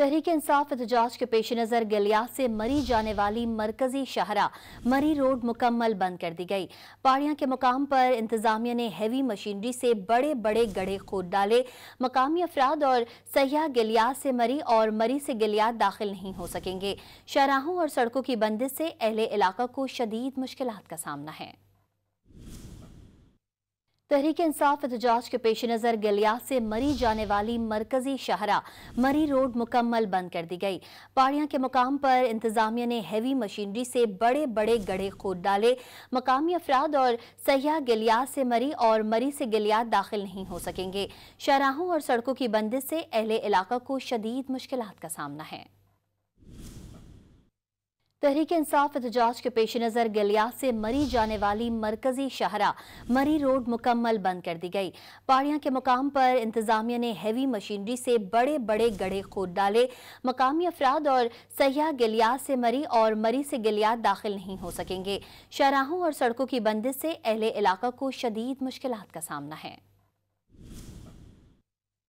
तहरीक इंसाफ एहतजाज के पेश नज़र गलियात से मरी जाने वाली मरकजी शाहरा मरी रोड मुकम्मल बंद कर दी गई। पहाड़ियां के मुकाम पर इंतजामिया ने हैवी मशीनरी से बड़े बड़े गड्ढे खोद डाले। मकामी अफराद और सयाह गलियात से मरी और मरी से गलियात दाखिल नहीं हो सकेंगे। शाहराहों और सड़कों की बंदिश से अहले इलाका को शदीद मुश्किलात का सामना है। तहरीक इंसाफ एहतजाज के पेश नज़र गलियात से मरी जाने वाली मरकजी शाहरा मरी रोड मुकम्मल बंद कर दी गई। पहाड़ियां के मुकाम पर इंतजामिया ने हैवी मशीनरी से बड़े बड़े गड्ढे खोद डाले। मकामी अफराद और सयाह गलियात से मरी और मरी से गलियात दाखिल नहीं हो सकेंगे। शाहराहों और सड़कों की बंदिश से अहले इलाका को शदीद मुश्किलात का सामना है। तहरीक इंसाफ एहतजाज के पेश नज़र गलियात से मरी जाने वाली मरकजी शाहरा मरी रोड मुकम्मल बंद कर दी गई। पहाड़ियां के मुकाम पर इंतजामिया ने हैवी मशीनरी से बड़े बड़े गड्ढे खोद डाले। मकामी अफराद और सयाह गलियात से मरी और मरी से गलियात दाखिल नहीं हो सकेंगे। शाहराहों और सड़कों की बंदिश से अहले इलाका को शदीद मुश्किलात का सामना है।